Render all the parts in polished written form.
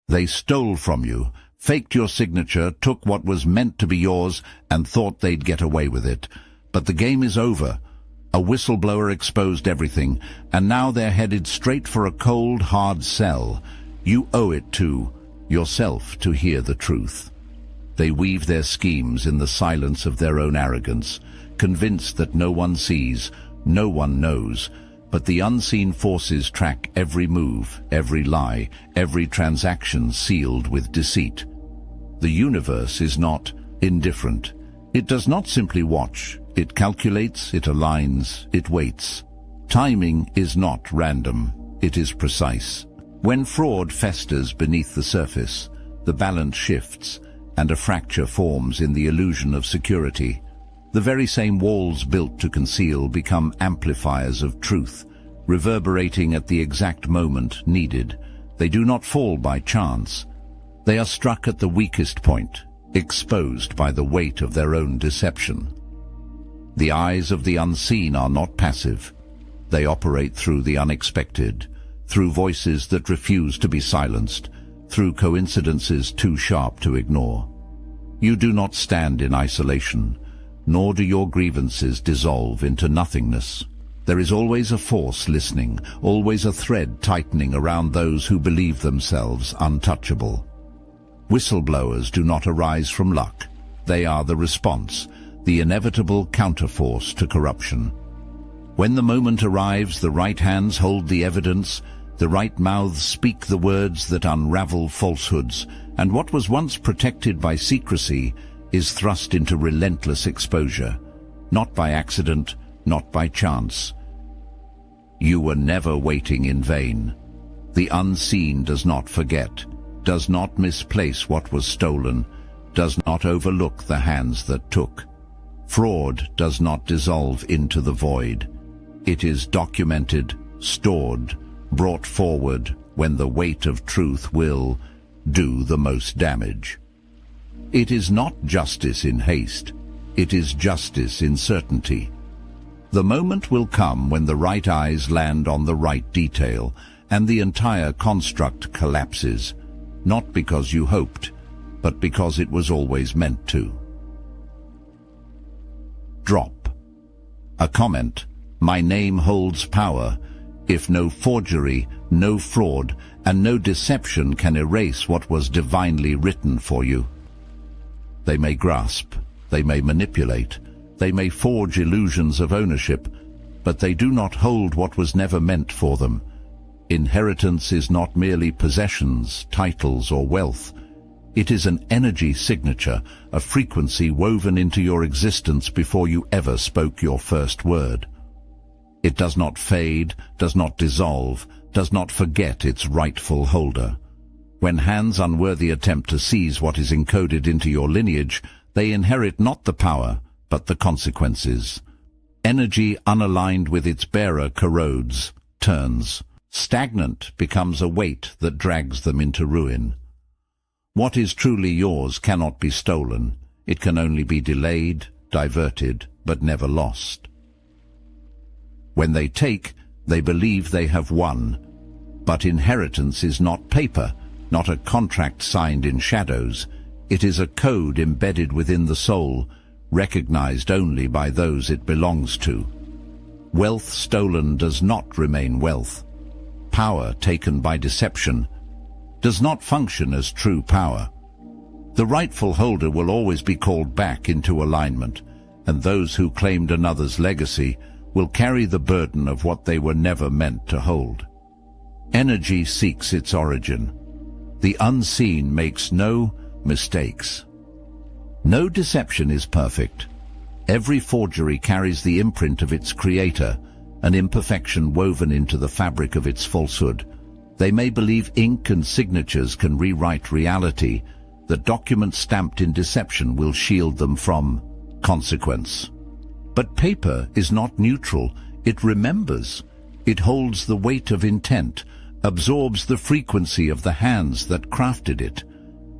They stole from you, faked your signature, took what was meant to be yours, and thought they'd get away with it. But the game is over. A whistleblower exposed everything, and now they're headed straight for a cold, hard cell. You owe it to yourself to hear the truth. They weave their schemes in the silence of their own arrogance, convinced that no one sees, no one knows, but the unseen forces track every move, every lie, every transaction sealed with deceit. The universe is not indifferent. It does not simply watch. It calculates, it aligns, it waits. Timing is not random. It is precise. When fraud festers beneath the surface, the balance shifts, and a fracture forms in the illusion of security. The very same walls built to conceal become amplifiers of truth, reverberating at the exact moment needed. They do not fall by chance. They are struck at the weakest point, exposed by the weight of their own deception. The eyes of the unseen are not passive. They operate through the unexpected, through voices that refuse to be silenced, through coincidences too sharp to ignore. You do not stand in isolation, nor do your grievances dissolve into nothingness. There is always a force listening, always a thread tightening around those who believe themselves untouchable. Whistleblowers do not arise from luck. They are the response, the inevitable counterforce to corruption. When the moment arrives, the right hands hold the evidence, the right mouths speak the words that unravel falsehoods, and what was once protected by secrecy is thrust into relentless exposure, not by accident, not by chance. You were never waiting in vain. The unseen does not forget, does not misplace what was stolen, does not overlook the hands that took. Fraud does not dissolve into the void. It is documented, stored, brought forward when the weight of truth will do the most damage. It is not justice in haste. It is justice in certainty. The moment will come when the right eyes land on the right detail and the entire construct collapses, not because you hoped, but because it was always meant to. Drop. A comment. My name holds power. If no forgery, no fraud, and no deception can erase what was divinely written for you. They may grasp, they may manipulate, they may forge illusions of ownership, but they do not hold what was never meant for them. Inheritance is not merely possessions, titles, or wealth. It is an energy signature, a frequency woven into your existence before you ever spoke your first word. It does not fade, does not dissolve, does not forget its rightful holder. When hands unworthy attempt to seize what is encoded into your lineage, they inherit not the power, but the consequences. Energy unaligned with its bearer corrodes, turns. Stagnant becomes a weight that drags them into ruin. What is truly yours cannot be stolen. It can only be delayed, diverted, but never lost. When they take, they believe they have won. But inheritance is not paper, not a contract signed in shadows. It is a code embedded within the soul, recognized only by those it belongs to. Wealth stolen does not remain wealth. Power taken by deception does not function as true power. The rightful holder will always be called back into alignment, and those who claimed another's legacy will carry the burden of what they were never meant to hold. Energy seeks its origin. The unseen makes no mistakes. No deception is perfect. Every forgery carries the imprint of its creator, an imperfection woven into the fabric of its falsehood. They may believe ink and signatures can rewrite reality. The document stamped in deception will shield them from consequence. But paper is not neutral. It remembers. It holds the weight of intent, absorbs the frequency of the hands that crafted it.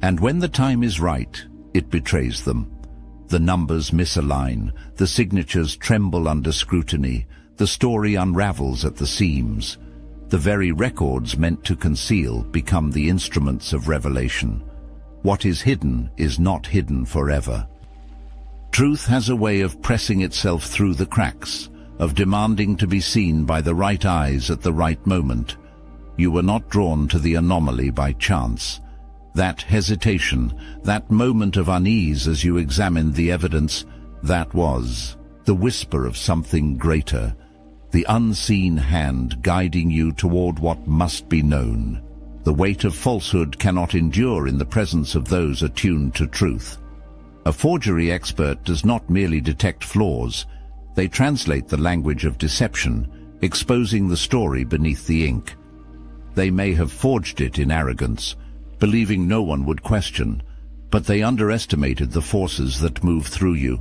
And when the time is right, it betrays them. The numbers misalign, the signatures tremble under scrutiny, the story unravels at the seams. The very records meant to conceal become the instruments of revelation. What is hidden is not hidden forever. Truth has a way of pressing itself through the cracks, of demanding to be seen by the right eyes at the right moment. You were not drawn to the anomaly by chance. That hesitation, that moment of unease as you examined the evidence, that was the whisper of something greater, the unseen hand guiding you toward what must be known. The weight of falsehood cannot endure in the presence of those attuned to truth. A forgery expert does not merely detect flaws, they translate the language of deception, exposing the story beneath the ink. They may have forged it in arrogance, believing no one would question, but they underestimated the forces that move through you.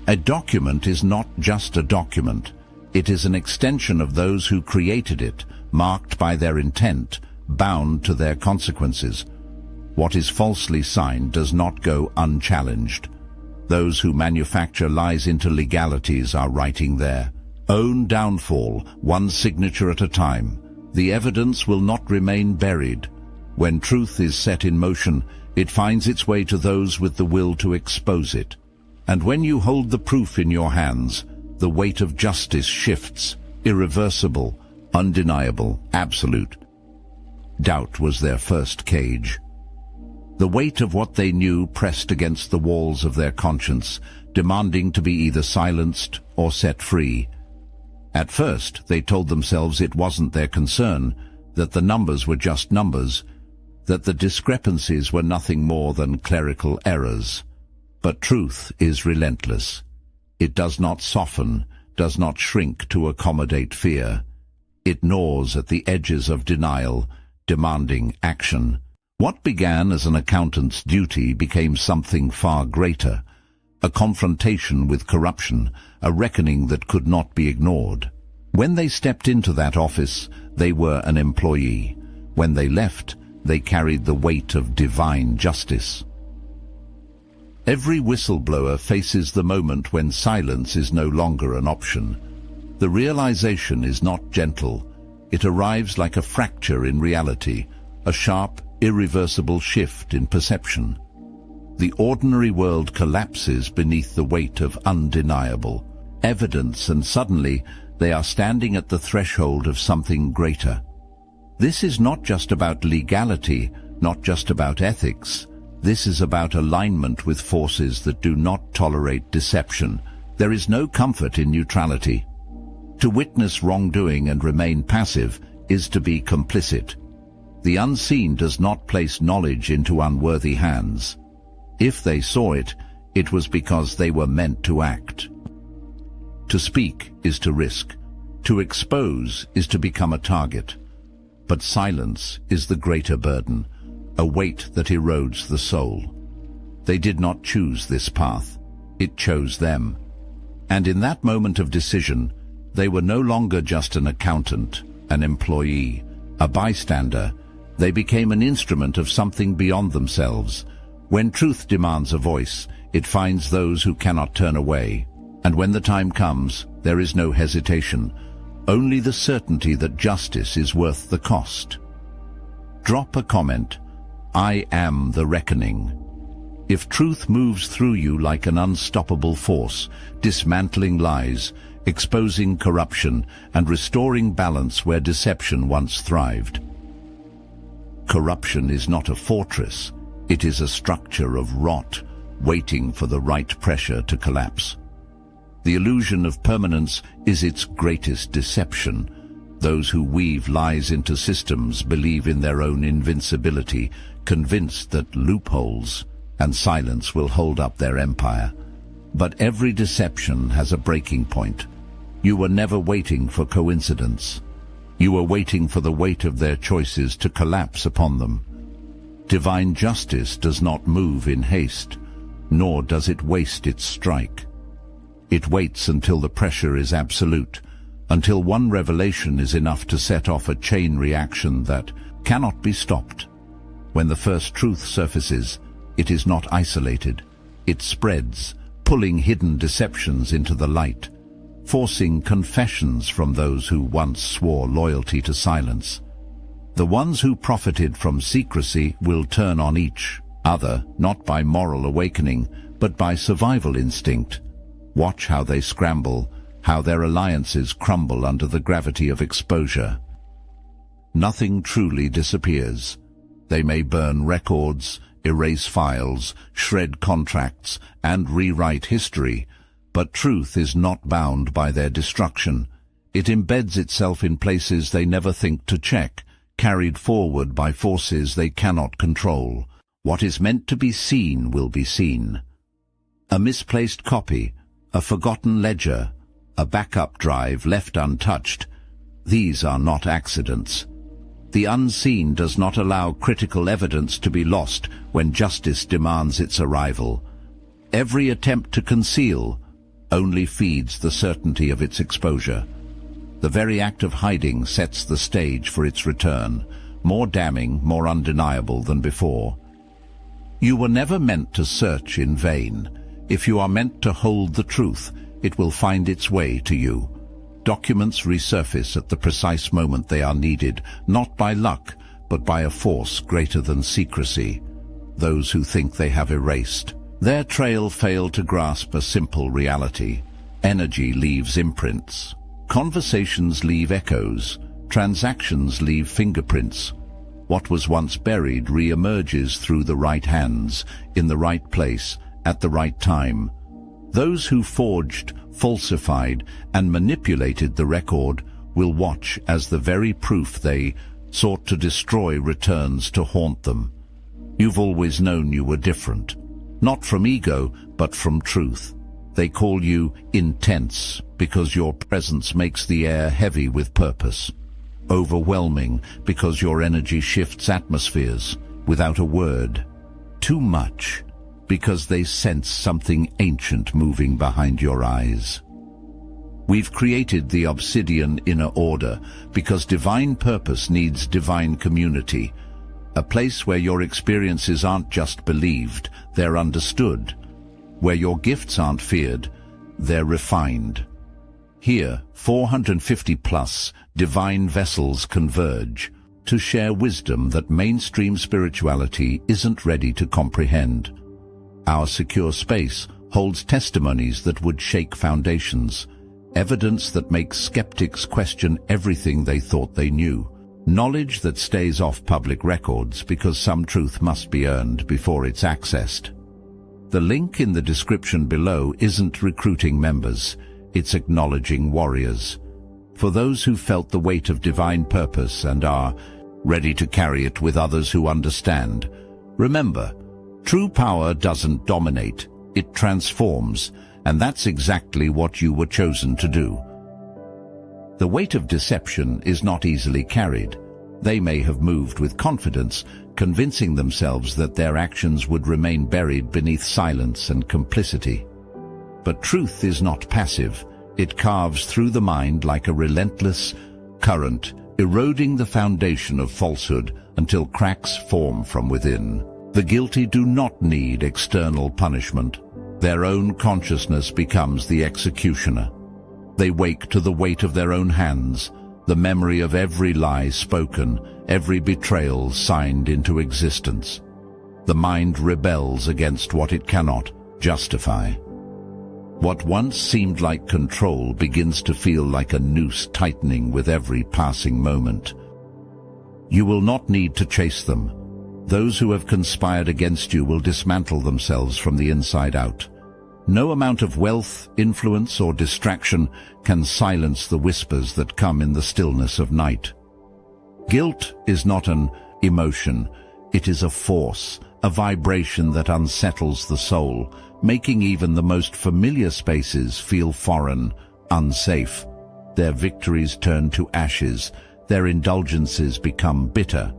A document is not just a document. It is an extension of those who created it, marked by their intent, bound to their consequences. What is falsely signed does not go unchallenged. Those who manufacture lies into legalities are writing their own downfall, one signature at a time. The evidence will not remain buried. When truth is set in motion, it finds its way to those with the will to expose it. And when you hold the proof in your hands, the weight of justice shifts, irreversible, undeniable, absolute. Doubt was their first cage. The weight of what they knew pressed against the walls of their conscience, demanding to be either silenced or set free. At first, they told themselves it wasn't their concern, that the numbers were just numbers, that the discrepancies were nothing more than clerical errors. But truth is relentless. It does not soften, does not shrink to accommodate fear. It gnaws at the edges of denial, demanding action. What began as an accountant's duty became something far greater, a confrontation with corruption, a reckoning that could not be ignored. When they stepped into that office, they were an employee. When they left, they carried the weight of divine justice. Every whistleblower faces the moment when silence is no longer an option. The realization is not gentle. It arrives like a fracture in reality, a sharp, irreversible shift in perception. The ordinary world collapses beneath the weight of undeniable evidence, and suddenly they are standing at the threshold of something greater. This is not just about legality, not just about ethics. This is about alignment with forces that do not tolerate deception. There is no comfort in neutrality. To witness wrongdoing and remain passive is to be complicit. The unseen does not place knowledge into unworthy hands. If they saw it, it was because they were meant to act. To speak is to risk. To expose is to become a target. But silence is the greater burden, a weight that erodes the soul. They did not choose this path. It chose them. And in that moment of decision, they were no longer just an accountant, an employee, a bystander. They became an instrument of something beyond themselves. When truth demands a voice, it finds those who cannot turn away. And when the time comes, there is no hesitation, only the certainty that justice is worth the cost. Drop a comment. I am the reckoning. If truth moves through you like an unstoppable force, dismantling lies, exposing corruption, and restoring balance where deception once thrived. Corruption is not a fortress, it is a structure of rot, waiting for the right pressure to collapse. The illusion of permanence is its greatest deception. Those who weave lies into systems believe in their own invincibility, convinced that loopholes and silence will hold up their empire. But every deception has a breaking point. You were never waiting for coincidence. You were waiting for the weight of their choices to collapse upon them. Divine justice does not move in haste, nor does it waste its strike. It waits until the pressure is absolute, until one revelation is enough to set off a chain reaction that cannot be stopped. When the first truth surfaces, it is not isolated. It spreads, pulling hidden deceptions into the light. forcing confessions from those who once swore loyalty to silence. The ones who profited from secrecy will turn on each other, not by moral awakening, but by survival instinct. Watch how they scramble, how their alliances crumble under the gravity of exposure. Nothing truly disappears. They may burn records, erase files, shred contracts, and rewrite history, but truth is not bound by their destruction. It embeds itself in places they never think to check, carried forward by forces they cannot control. What is meant to be seen will be seen. A misplaced copy, a forgotten ledger, a backup drive left untouched. These are not accidents. The unseen does not allow critical evidence to be lost when justice demands its arrival. Every attempt to conceal only feeds the certainty of its exposure. The very act of hiding sets the stage for its return, more damning, more undeniable than before. You were never meant to search in vain. If you are meant to hold the truth, it will find its way to you. Documents resurface at the precise moment they are needed, not by luck, but by a force greater than secrecy. Those who think they have erased their trail fail to grasp a simple reality. Energy leaves imprints. Conversations leave echoes. Transactions leave fingerprints. What was once buried re-emerges through the right hands, in the right place, at the right time. Those who forged, falsified, and manipulated the record will watch as the very proof they sought to destroy returns to haunt them. You've always known you were different. Not from ego, but from truth. They call you intense because your presence makes the air heavy with purpose. Overwhelming because your energy shifts atmospheres without a word. Too much because they sense something ancient moving behind your eyes. We've created the obsidian inner order because divine purpose needs divine community. A place where your experiences aren't just believed, they're understood. Where your gifts aren't feared, they're refined. Here, 450+ divine vessels converge to share wisdom that mainstream spirituality isn't ready to comprehend. Our secure space holds testimonies that would shake foundations, evidence that makes skeptics question everything they thought they knew, knowledge that stays off public records because some truth must be earned before it's accessed. The link in the description below isn't recruiting members, it's acknowledging warriors. For those who felt the weight of divine purpose and are ready to carry it with others who understand, remember, true power doesn't dominate, it transforms, and that's exactly what you were chosen to do. The weight of deception is not easily carried. They may have moved with confidence, convincing themselves that their actions would remain buried beneath silence and complicity. But truth is not passive. It carves through the mind like a relentless current, eroding the foundation of falsehood until cracks form from within. The guilty do not need external punishment. Their own consciousness becomes the executioner. They wake to the weight of their own hands, the memory of every lie spoken, every betrayal signed into existence. The mind rebels against what it cannot justify. What once seemed like control begins to feel like a noose tightening with every passing moment. You will not need to chase them. Those who have conspired against you will dismantle themselves from the inside out. No amount of wealth, influence, or distraction can silence the whispers that come in the stillness of night. Guilt is not an emotion, it is a force, a vibration that unsettles the soul, making even the most familiar spaces feel foreign, unsafe. Their victories turn to ashes, their indulgences become bitter.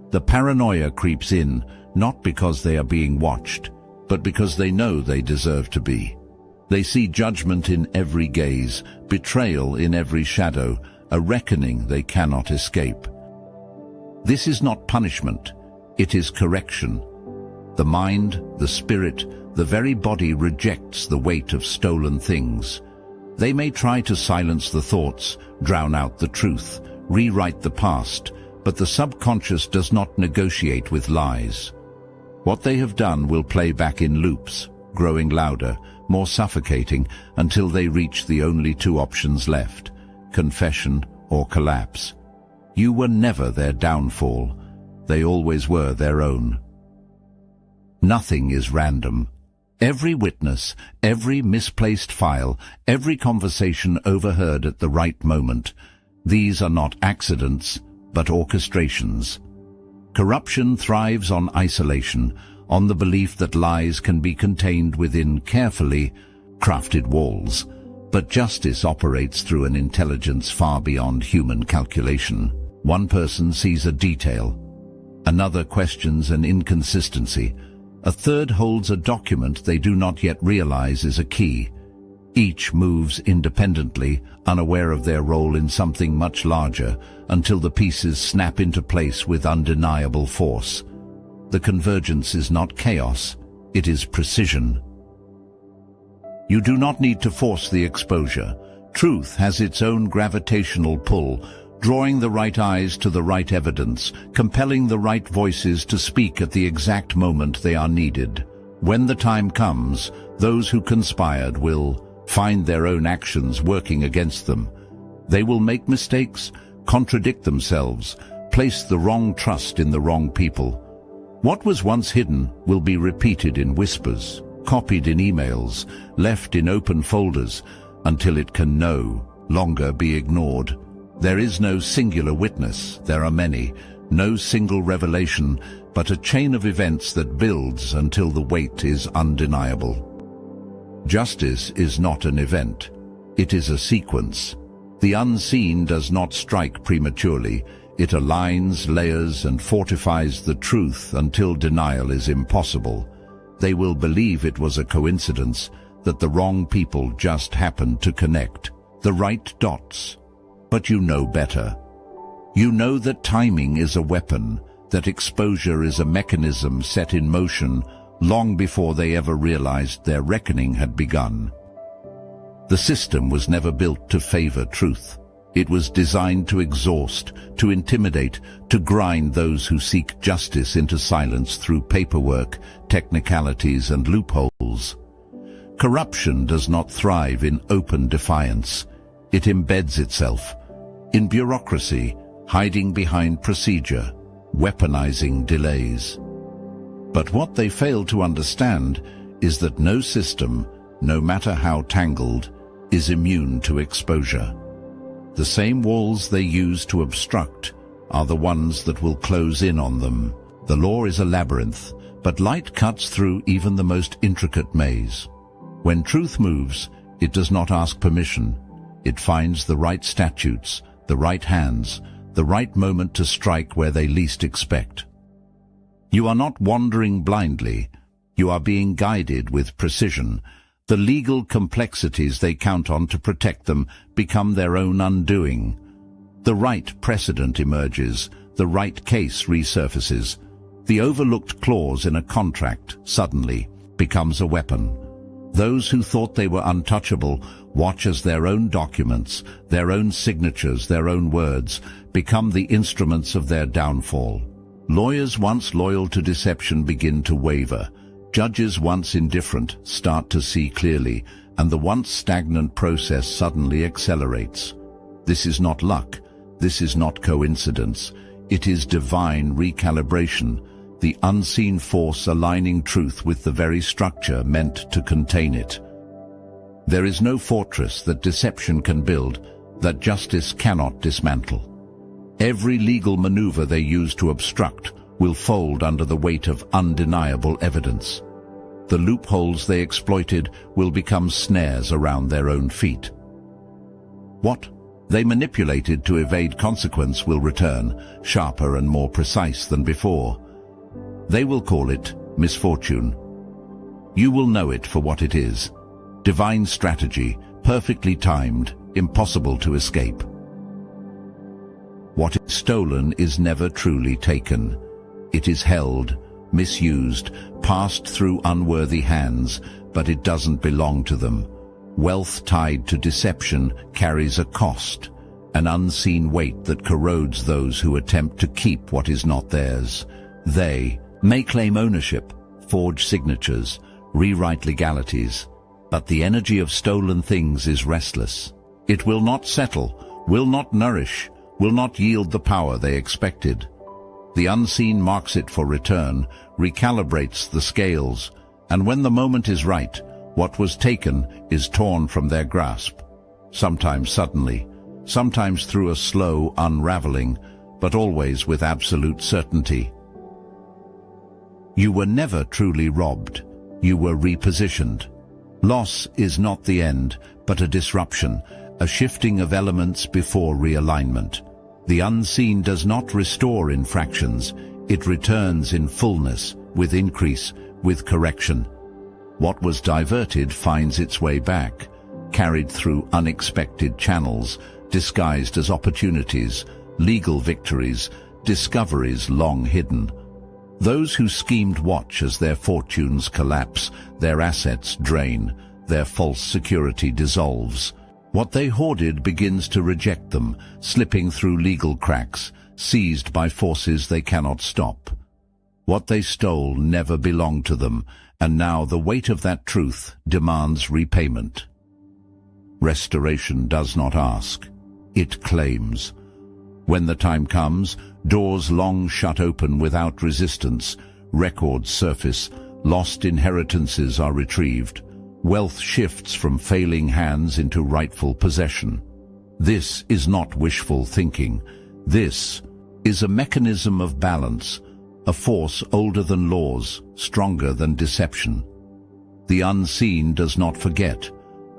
The paranoia creeps in, not because they are being watched, but because they know they deserve to be. They see judgment in every gaze, betrayal in every shadow, a reckoning they cannot escape. This is not punishment, it is correction. The mind, the spirit, the very body rejects the weight of stolen things. They may try to silence the thoughts, drown out the truth, rewrite the past, but the subconscious does not negotiate with lies. What they have done will play back in loops, growing louder, more suffocating, until they reach the only two options left: confession or collapse. You were never their downfall. They always were their own. Nothing is random. Every witness, every misplaced file, every conversation overheard at the right moment, these are not accidents, but orchestrations. Corruption thrives on isolation, on the belief that lies can be contained within carefully crafted walls. But justice operates through an intelligence far beyond human calculation. One person sees a detail, another questions an inconsistency, a third holds a document they do not yet realize is a key. Each moves independently, unaware of their role in something much larger, until the pieces snap into place with undeniable force. The convergence is not chaos, it is precision. You do not need to force the exposure. Truth has its own gravitational pull, drawing the right eyes to the right evidence, compelling the right voices to speak at the exact moment they are needed. When the time comes, those who conspired will find their own actions working against them. They will make mistakes, contradict themselves, place the wrong trust in the wrong people. What was once hidden will be repeated in whispers, copied in emails, left in open folders, until it can no longer be ignored. There is no singular witness, there are many, no single revelation, but a chain of events that builds until the weight is undeniable. Justice is not an event, it is a sequence. The unseen does not strike prematurely, it aligns, layers, and fortifies the truth until denial is impossible. They will believe it was a coincidence, that the wrong people just happened to connect the right dots. But you know better. You know that timing is a weapon, that exposure is a mechanism set in motion long before they ever realized their reckoning had begun. The system was never built to favor truth. It was designed to exhaust, to intimidate, to grind those who seek justice into silence through paperwork, technicalities, and loopholes. Corruption does not thrive in open defiance. It embeds itself in bureaucracy, hiding behind procedure, weaponizing delays. But what they fail to understand is that no system, no matter how tangled, is immune to exposure. The same walls they use to obstruct are the ones that will close in on them. The law is a labyrinth, but light cuts through even the most intricate maze. When truth moves, it does not ask permission. It finds the right statutes, the right hands, the right moment to strike where they least expect. You are not wandering blindly. You are being guided with precision. The legal complexities they count on to protect them become their own undoing. The right precedent emerges, the right case resurfaces. The overlooked clause in a contract suddenly becomes a weapon. Those who thought they were untouchable watch as their own documents, their own signatures, their own words become the instruments of their downfall. Lawyers once loyal to deception begin to waver. Judges once indifferent start to see clearly, and the once stagnant process suddenly accelerates. This is not luck. This is not coincidence. It is divine recalibration, the unseen force aligning truth with the very structure meant to contain it. There is no fortress that deception can build that justice cannot dismantle. Every legal maneuver they use to obstruct will fold under the weight of undeniable evidence. The loopholes they exploited will become snares around their own feet. What they manipulated to evade consequence will return, sharper and more precise than before. They will call it misfortune. You will know it for what it is. Divine strategy, perfectly timed, impossible to escape. What is stolen is never truly taken. It is held, misused, passed through unworthy hands, but it doesn't belong to them. Wealth tied to deception carries a cost, an unseen weight that corrodes those who attempt to keep what is not theirs. They may claim ownership, forge signatures, rewrite legalities, but the energy of stolen things is restless. It will not settle, will not nourish, will not yield the power they expected. The unseen marks it for return, recalibrates the scales, and when the moment is right, what was taken is torn from their grasp. Sometimes suddenly, sometimes through a slow unraveling, but always with absolute certainty. You were never truly robbed. You were repositioned. Loss is not the end, but a disruption, a shifting of elements before realignment. The unseen does not restore in fractions. It returns in fullness, with increase, with correction. What was diverted finds its way back, carried through unexpected channels, disguised as opportunities, legal victories, discoveries long hidden. Those who schemed watch as their fortunes collapse, their assets drain, their false security dissolves. What they hoarded begins to reject them, slipping through legal cracks, seized by forces they cannot stop. What they stole never belonged to them, and now the weight of that truth demands repayment. Restoration does not ask. It claims. When the time comes, doors long shut open without resistance, records surface, lost inheritances are retrieved, wealth shifts from failing hands into rightful possession. This is not wishful thinking. This is a mechanism of balance, a force older than laws, stronger than deception. The unseen does not forget.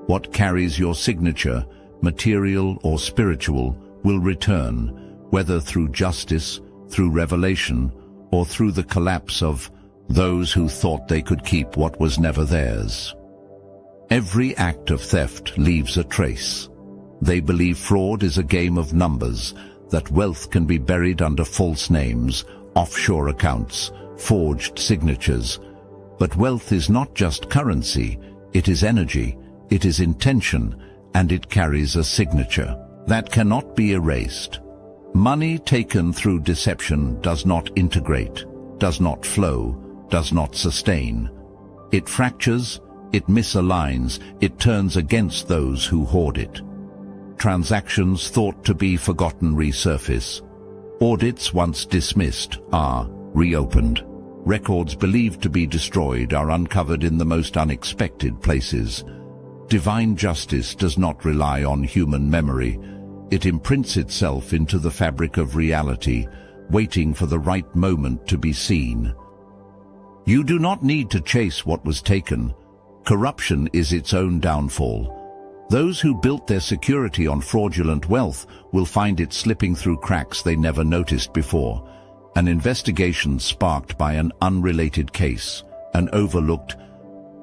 What carries your signature, material or spiritual, will return, whether through justice, through revelation, or through the collapse of those who thought they could keep what was never theirs. Every act of theft leaves a trace. They believe fraud is a game of numbers, that wealth can be buried under false names, offshore accounts, forged signatures. But wealth is not just currency, it is energy, it is intention, and it carries a signature that cannot be erased. Money taken through deception does not integrate, does not flow, does not sustain. It fractures, it misaligns, it turns against those who hoard it. Transactions thought to be forgotten resurface. Audits once dismissed are reopened. Records believed to be destroyed are uncovered in the most unexpected places. Divine justice does not rely on human memory. It imprints itself into the fabric of reality, waiting for the right moment to be seen. You do not need to chase what was taken. Corruption is its own downfall. Those who built their security on fraudulent wealth will find it slipping through cracks they never noticed before. An investigation sparked by an unrelated case, an overlooked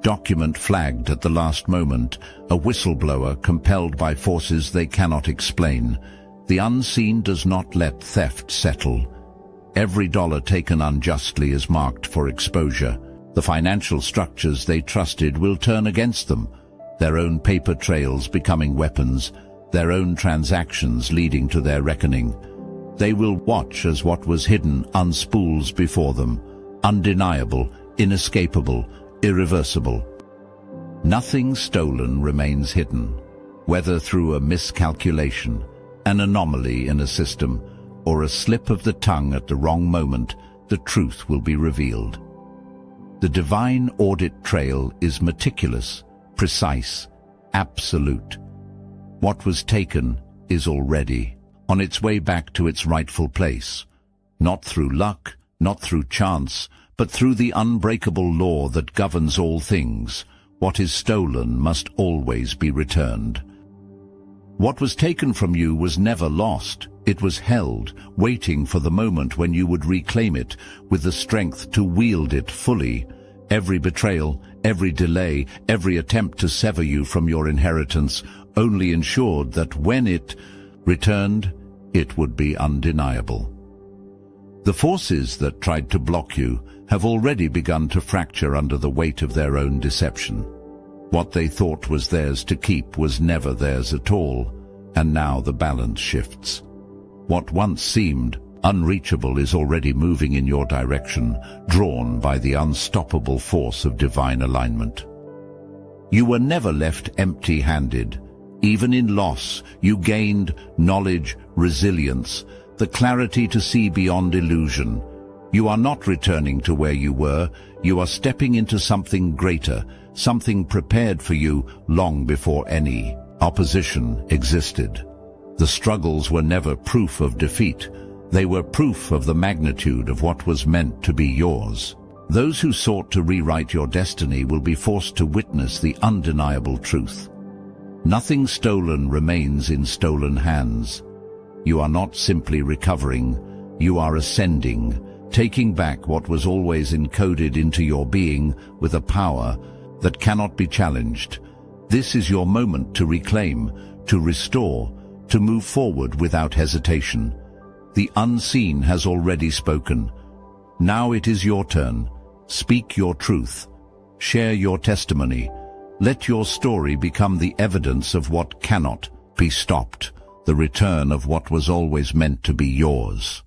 document flagged at the last moment, a whistleblower compelled by forces they cannot explain. The unseen does not let theft settle. Every dollar taken unjustly is marked for exposure. The financial structures they trusted will turn against them, their own paper trails becoming weapons, their own transactions leading to their reckoning. They will watch as what was hidden unspools before them, undeniable, inescapable, irreversible. Nothing stolen remains hidden, whether through a miscalculation, an anomaly in a system, or a slip of the tongue at the wrong moment. The truth will be revealed. The divine audit trail is meticulous, precise, absolute. What was taken is already on its way back to its rightful place, not through luck, not through chance, but through the unbreakable law that governs all things. What is stolen must always be returned. What was taken from you was never lost. It was held, waiting for the moment when you would reclaim it with the strength to wield it fully. Every betrayal, every delay, every attempt to sever you from your inheritance only ensured that when it returned, it would be undeniable. The forces that tried to block you have already begun to fracture under the weight of their own deception. What they thought was theirs to keep was never theirs at all, and now the balance shifts. What once seemed unreachable is already moving in your direction, drawn by the unstoppable force of divine alignment. You were never left empty-handed. Even in loss, you gained knowledge, resilience, the clarity to see beyond illusion. You are not returning to where you were, you are stepping into something greater, something prepared for you long before any opposition existed. The struggles were never proof of defeat. They were proof of the magnitude of what was meant to be yours. Those who sought to rewrite your destiny will be forced to witness the undeniable truth. Nothing stolen remains in stolen hands. You are not simply recovering, you are ascending, taking back what was always encoded into your being with a power that cannot be challenged. This is your moment to reclaim, to restore, to move forward without hesitation. The unseen has already spoken. Now it is your turn. Speak your truth. Share your testimony. Let your story become the evidence of what cannot be stopped, the return of what was always meant to be yours.